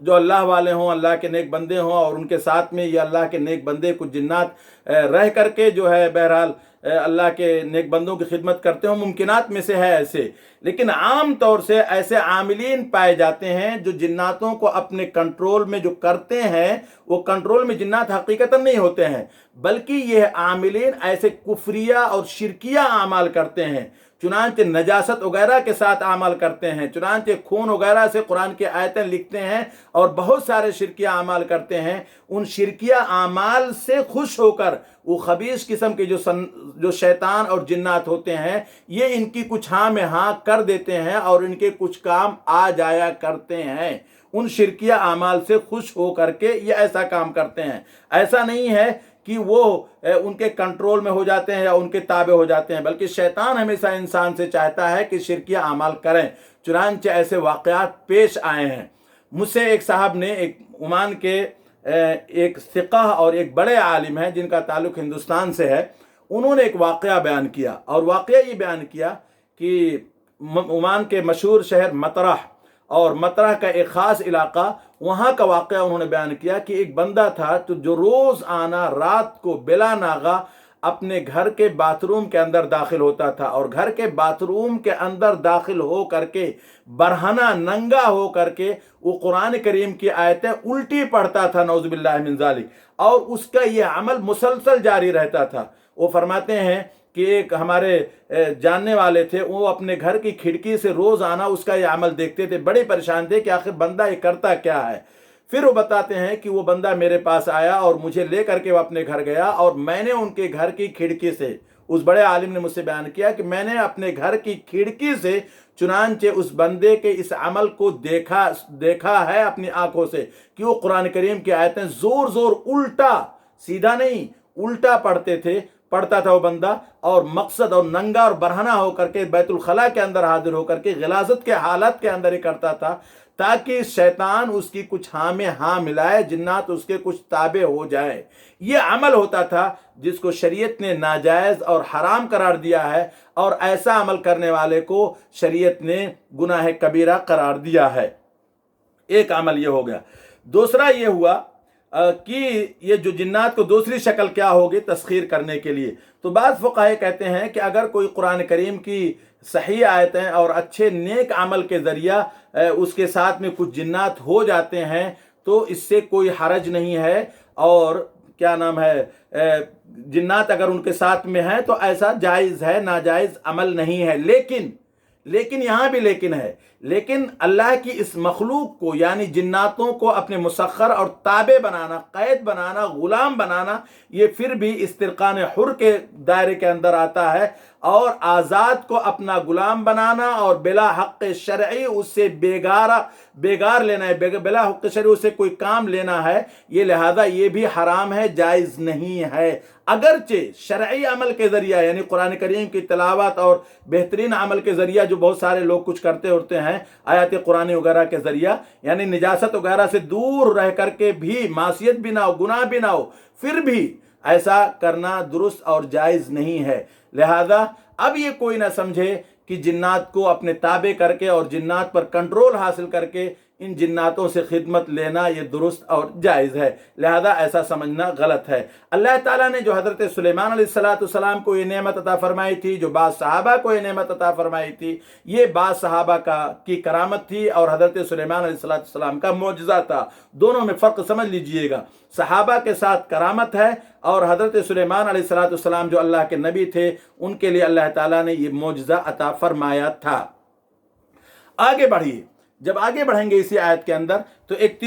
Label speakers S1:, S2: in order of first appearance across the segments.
S1: जो अल्लाह वाले हों, अल्लाह के नेक बंदे हों, और उनके साथ में ये अल्लाह के नेक बंदे कुछ जिन्नात रह करके जो है बहरहाल अल्लाह के नेक बंदों की खिदमत करते हो, मुमकिनात में से है ऐसे। लेकिन आम तौर से ऐसे आमिलीन पाए जाते हैं जो जिन्नातों को अपने कंट्रोल में जो करते हैं, वो कंट्रोल में जिन्नात हकीकतन नहीं होते हैं, बल्कि ये आमिलीन ऐसे कुफरिया और शिरकिया आमाल करते हैं, चुनांचे नजासत वगैरह के साथ अमल करते हैं, चुनांचे खून वगैरह से कुरान की आयतें लिखते हैं और बहुत सारे शिरकिया अमाल करते हैं। उन शिरकिया अमाल से खुश होकर वो खबीस किस्म के जो शैतान और जिन्नात होते हैं, ये इनकी कुछ हाँ में हाँ कर देते हैं और इनके कुछ काम आ जाया करते हैं। उन शिरकिया अमाल से खुश हो करके ये ऐसा काम करते हैं। ऐसा नहीं है कि वो उनके कंट्रोल में हो जाते हैं या उनके ताबे हो जाते हैं, बल्कि शैतान हमेशा इंसान से चाहता है कि शिरकिया अमाल करें। चुनांचे ऐसे वाक़यात पेश आए हैं। मुझसे एक साहब ने, एक ओमान के एक सिक़ह और एक बड़े आलिम हैं जिनका ताल्लुक़ हिंदुस्तान से है, उन्होंने एक वाक़या बयान किया, और वाक़या ये बयान किया कि ओमान के मशहूर शहर मतरह और मतरह का एक ख़ास इलाक़ा, वहाँ का वाक़या उन्होंने बयान किया कि एक बंदा था तो जो रोज़ आना रात को बिला नागा अपने घर के बाथरूम के अंदर दाखिल होता था, और घर के बाथरूम के अंदर दाखिल हो करके बरहना नंगा हो करके वो कुरान करीम की आयतें उल्टी पढ़ता था, नौज़ुबिल्लाह मिन ज़ालिक, और उसका ये अमल मुसलसल जारी रहता था। वो फरमाते हैं कि एक हमारे जानने वाले थे, वो अपने घर की खिड़की से रोज़ आना उसका ये अमल देखते थे, बड़े परेशान थे कि आखिर बंदा ये करता क्या है। फिर वो बताते हैं कि वो बंदा मेरे पास आया और मुझे ले करके वो अपने घर गया, और मैंने उनके घर की खिड़की से, उस बड़े आलिम ने मुझसे बयान किया कि मैंने अपने घर की खिड़की से चुनांचे उस बंदे के इस अमल को देखा है अपनी आंखों से कि वो कुरान करीम की आयतें ज़ोर ज़ोर उल्टा, सीधा नहीं उल्टा पढ़ता था वो बंदा, और मकसद और नंगा और बरहना होकर के बैतुल खला के अंदर हाजिर होकर के गिलाजत के हालात के अंदर ही करता था, ताकि शैतान उसकी कुछ हाँ में हाँ मिलाए, जिन्नात उसके कुछ ताबे हो जाए। ये अमल होता था जिसको शरीयत ने नाजायज़ और हराम करार दिया है, और ऐसा अमल करने वाले को शरीयत ने गुनाह कबीरा करार दिया है। एक अमल ये हो गया। दूसरा ये हुआ कि ये जो जिन्नात को दूसरी शक्ल क्या होगी तस्खीर करने के लिए, तो बाज़ फुक़हा कहते हैं कि अगर कोई कुरान करीम की सही आयतें और अच्छे नेक अमल के ज़रिया उसके साथ में कुछ जिन्नात हो जाते हैं तो इससे कोई हरज नहीं है, और क्या नाम है, जिन्नात अगर उनके साथ में हैं तो ऐसा जायज़ है, नाजायज़ अमल नहीं है। लेकिन यहाँ भी लेकिन है, लेकिन अल्लाह की इस मखलूक को यानी जिन्नातों को अपने मुसख्खर और ताबे बनाना, क़ैद बनाना, ग़ुलाम बनाना, ये फिर भी इस्तिरकान हुर के दायरे के अंदर आता है, और आज़ाद को अपना ग़ुलाम बनाना और बिला हक़ शरई उससे बेगार लेना है, बिला हक़ शरई उससे कोई काम लेना है, ये लिहाजा ये भी हराम है, जायज़ नहीं है। अगरचे शरई अमल के ज़रिया यानी कुरान करीम की तिलावत और बेहतरीन अमल के ज़रिया जो बहुत सारे लोग कुछ करते होते हैं, आयत कुरानी वगैरह के ज़रिया, यानी निजासत वगैरह से दूर रह करके भी, मासियत भी ना हो, गुनाह भी ना हो, फिर भी ऐसा करना दुरुस्त और जायज़ नहीं है। लिहाजा अब ये कोई ना समझे कि जिन्नात को अपने ताबे करके और जिन्नात पर कंट्रोल हासिल करके इन जिन्नातों से खिदमत लेना ये दुरुस्त और जायज़ है, लिहाजा ऐसा समझना गलत है। अल्लाह ताला ने जो हज़रत सुलेमान अलैहिस्सलाम को ये नेमत अता फरमाई थी, जो बाज़ सहाबा को ये नेमत अता फरमाई थी, ये बाज़ सहाबा की करामत थी और हज़रत सुलेमान अलैहिस्सलाम का मोजज़ा था। दोनों में फ़र्क समझ लीजिएगा, सहाबा के साथ करामत है और हज़रत सुलेमान अलैहिस्सलाम जो अल्लाह के नबी थे उनके लिए अल्लाह ताला ने ये मोजज़ा अता फरमाया था। आगे बढ़िए, जब आगे बढ़ेंगे इसी आयत के अंदर तो एक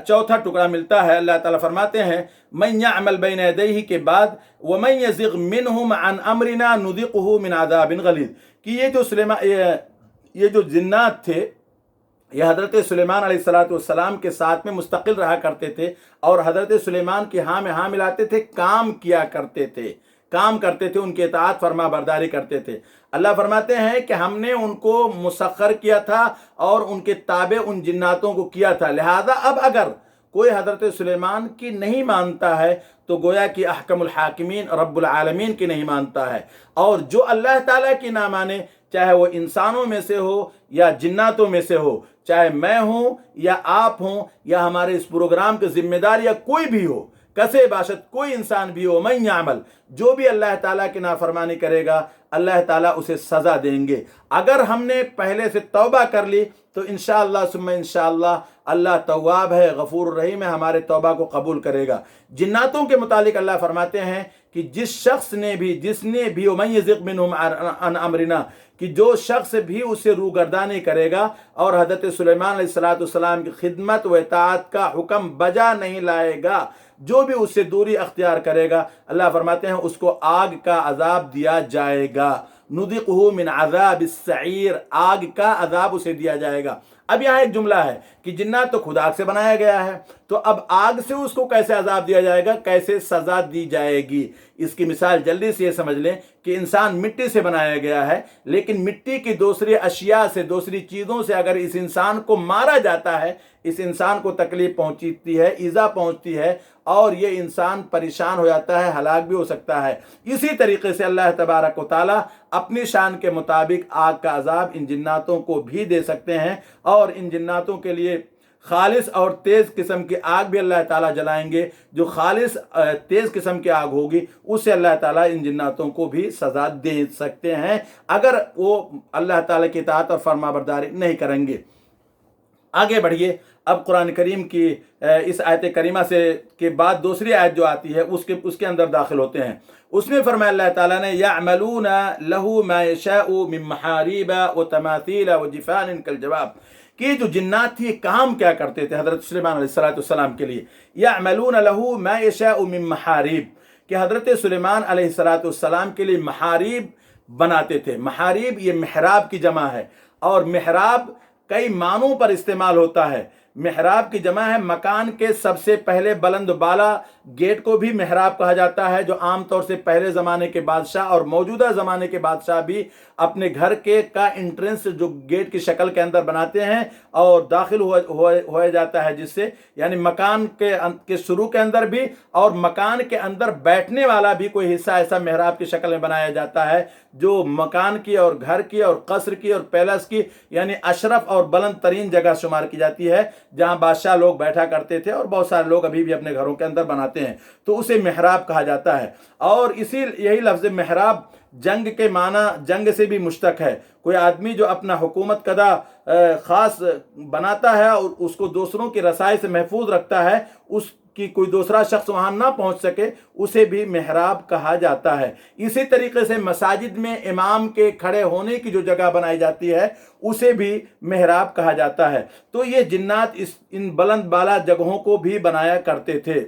S1: चौथा टुकड़ा मिलता है। अल्लाह ताला फरमाते हैं मन यअमल बैन यदैहि के बाद व मन यज़िग़ मिनहुम अन अमरिना नुज़िक़हु मिन अज़ाबिन गलीज़, कि ये जो जिन्नात थे ये हज़रत सुलेमान अलैहिस्सलाम के साथ में मुस्तकिल रहा करते थे और हज़रत सुलेमान की हाँ में हाँ मिलाते थे, काम करते थे, उनके इताअत फरमा बरदारी करते थे। अल्लाह फरमाते हैं कि हमने उनको मुसख्खर किया था और उनके ताबे उन जिन्नातों को किया था। लिहाजा अब अगर कोई हज़रत सुलेमान की नहीं मानता है तो गोया कि अहकमुल हाकिमीन रब्बुल आलमीन की नहीं मानता है, और जो अल्लाह ताला की ना माने, चाहे वो इंसानों में से हो या जिन्नातों में से हो, चाहे मैं हूं या आप हों या हमारे इस प्रोग्राम के जिम्मेदार या कोई भी हो, कसे बाशत कोई इंसान भी हो, मैं यामल, जो भी अल्लाह ताला की नाफरमानी करेगा अल्लाह ताला उसे सज़ा देंगे। अगर हमने पहले से तौबा कर ली तो इंशाअल्लाह सुम्मा इंशाअल्लाह अल्लाह तव्वाब है, गफूर रहीम है, हमारे तौबा को कबूल करेगा। जिन्नातों के मुतालिक अल्लाह फरमाते हैं कि जिसने भी मन यज़िग़ मिनहुम अन अमरिना, कि जो शख्स भी उससे रूगर्दानी करेगा और हज़रत सुलेमान अलैहिस्सलाम की खिदमत व इताअत का हुक्म बजा नहीं लाएगा, जो भी उससे दूरी अख्तियार करेगा, अल्लाह फरमाते हैं उसको आग का अजाब दिया जाएगा। नुदिक़हु मिन अज़ाबिस सईर, आग का अजाब उसे दिया जाएगा। अब यहाँ एक जुमला है कि जिन्नात तो खुद आग से बनाया गया है, तो अब आग से उसको कैसे अजाब दिया जाएगा, कैसे सज़ा दी जाएगी। इसकी मिसाल जल्दी से ये समझ लें कि इंसान मिट्टी से बनाया गया है, लेकिन मिट्टी की दूसरी अशिया से, दूसरी चीज़ों से अगर इस इंसान को मारा जाता है, इस इंसान को तकलीफ पहुंचती है, ईज़ा पहुंचती है और ये इंसान परेशान हो जाता है, हलाक भी हो सकता है। इसी तरीके से अल्लाह तबारक व तआला अपनी शान के मुताबिक आग का अजाब इन जिन्नातों को भी दे सकते हैं, और इन जिन्नातों के लिए खालिस और तेज़ किस्म की आग भी अल्लाह ताला जलाएंगे। जो खालिस तेज़ किस्म की आग होगी उससे अल्लाह ताला इन जिन्नातों को भी सज़ा दे सकते हैं, अगर वो अल्लाह ताला की इताअत और फरमाबरदारी नहीं करेंगे। आगे बढ़िए। अब कुरान करीम की इस आयत करीमा से के बाद दूसरी आयत जो आती है उसके अंदर दाखिल होते हैं। उसमें फरमाया अल्लाह ताला ने यअमलूना लहू मा यशाउ मिन महारीब व तमाथील व जिफान कल जवाब, कि जो जिन्नात थी काम क्या करते थे हज़रत सुलेमान अलैहिस्सलाम के लिए। यअमलूना लहू मा यशाउ मिन महारीब, कि हज़रत सुलेमान अलैहिस्सलाम के लिए महारीब बनाते थे। महारीब ये महराब की जमा है, और महराब कई मानों पर इस्तेमाल होता है। महराब की जमा है मकान के सबसे पहले बुलंद बाला गेट को भी महराब कहा जाता है, जो आम तौर से पहले ज़माने के बादशाह और मौजूदा ज़माने के बादशाह भी अपने घर के का एंट्रेंस जो गेट की शक्ल के अंदर बनाते हैं और दाखिल हो जाता है, जिससे यानी मकान के शुरू के अंदर भी और मकान के अंदर बैठने वाला भी कोई हिस्सा ऐसा महराब की शक्ल में बनाया जाता है, जो मकान की और घर की और कसर की और पैलेस की यानी अशरफ और बुलंद तरीन जगह शुमार की जाती है, जहां बादशाह लोग बैठा करते थे और बहुत सारे लोग अभी भी अपने घरों के अंदर बनाते हैं, तो उसे महराब कहा जाता है। और यही लफ्ज़ महराब जंग के माना जंग से भी मुश्तक है। कोई आदमी जो अपना हुकूमत कदा ख़ास बनाता है और उसको दूसरों की रसाई से महफूज रखता है, उसकी कोई दूसरा शख्स वहाँ ना पहुँच सके, उसे भी महराब कहा जाता है। इसी तरीके से मसाजिद में इमाम के खड़े होने की जो जगह बनाई जाती है उसे भी महराब कहा जाता है। तो ये जिन्नात इन बुलंद बाला जगहों को भी बनाया करते थे।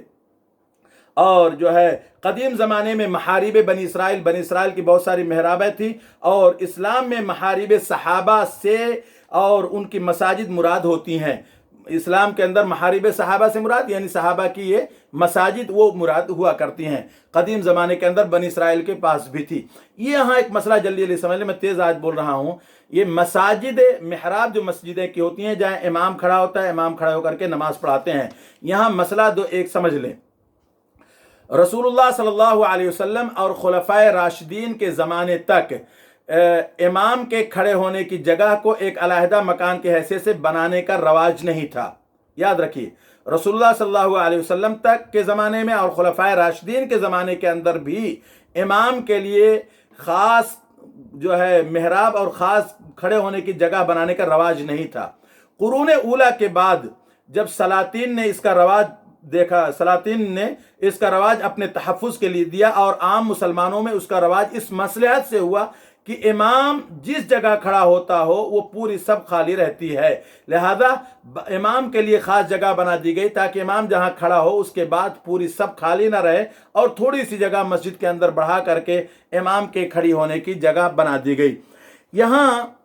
S1: और जो है कदीम ज़माने में महारिब बनी इसराइल की बहुत सारी महराबें थी, और इस्लाम में महारिब सहाबा से और उनकी मसाजिद मुराद होती हैं। इस्लाम के अंदर महारिब सहाबा से मुराद यानी सहाबा की ये मसाजिद वो मुराद हुआ करती हैं। कदीम ज़माने के अंदर बनी इसराइल के पास भी थी। ये यहाँ एक मसला जल्दी जल्दी समझ लें, मैं तेज़ आज बोल रहा हूँ। ये मसाजिद महराब जो मस्जिदें की होती हैं जहाँ इमाम खड़ा होता है, इमाम खड़ा होकर के नमाज पढ़ाते हैं, यहाँ मसला दो एक समझ लें। रसूलुल्लाह सल्लल्लाहु अलैहि वसल्लम और खुलफाए राशिदीन के ज़माने तक इमाम के खड़े होने की जगह को एक अलहदा मकान की हैसियत से बनाने का रवाज नहीं था। याद रखिए, रसूलुल्लाह सल्लल्लाहु अलैहि वसल्लम तक के ज़माने में और खुलफाए राशिदीन के ज़माने के अंदर भी इमाम के लिए ख़ास जो है महराब और ख़ास खड़े होने की जगह बनाने का रवाज नहीं था। कुरून ऊला के बाद जब सलातीन ने इसका रवाज देखा, सलातीन ने इसका रवाज अपने तहफ़्फ़ुज़ के लिए दिया, और आम मुसलमानों में उसका रवाज इस मसलहत से हुआ कि इमाम जिस जगह खड़ा होता हो वो पूरी सब खाली रहती है, लिहाजा इमाम के लिए ख़ास जगह बना दी गई ताकि इमाम जहाँ खड़ा हो उसके बाद पूरी सब खाली ना रहे, और थोड़ी सी जगह मस्जिद के अंदर बढ़ा करके इमाम के खड़ी होने की जगह बना दी गई। यहाँ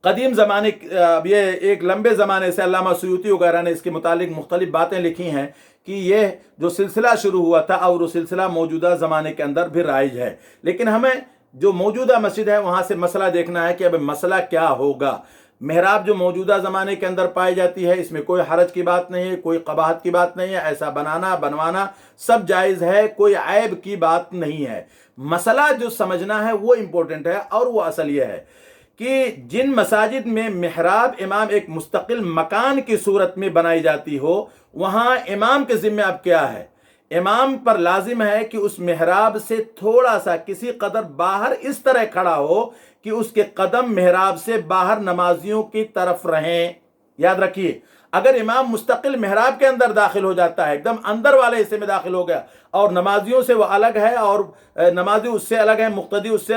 S1: कदीम ज़माने, अब ये एक लंबे ज़माने से अल्लामा सुयूती वगैरह ने इसके मुतालिक मुख्तलिफ बातें लिखी हैं कि ये जो सिलसिला शुरू हुआ था और वो सिलसिला मौजूदा ज़माने के अंदर भी राइज है, लेकिन हमें जो मौजूदा मस्जिद है वहाँ से मसला देखना है कि अब मसला क्या होगा। महराब जो मौजूदा ज़माने के अंदर पाई जाती है इसमें कोई हरज की बात नहीं है, कोई कबाहत की बात नहीं है, ऐसा बनाना बनवाना सब जायज़ है, कोई ऐब की बात नहीं है। मसला जो समझना है वो इम्पोर्टेंट है, और वो असल ये है کہ جن مساجد میں محراب امام ایک مستقل مکان کی صورت میں بنائی جاتی ہو، وہاں امام کے ذمہ اب کیا ہے؟ امام پر لازم ہے کہ اس محراب سے تھوڑا سا کسی قدر باہر اس طرح کھڑا ہو کہ اس کے قدم محراب سے باہر نمازیوں کی طرف رہیں۔ یاد رکھیے، اگر امام مستقل محراب کے اندر داخل ہو جاتا ہے، ایک دم اندر والے حصے میں داخل ہو گیا، اور نمازیوں سے وہ الگ ہے، اور نمازی اس سے الگ ہے، مقتدی اس سے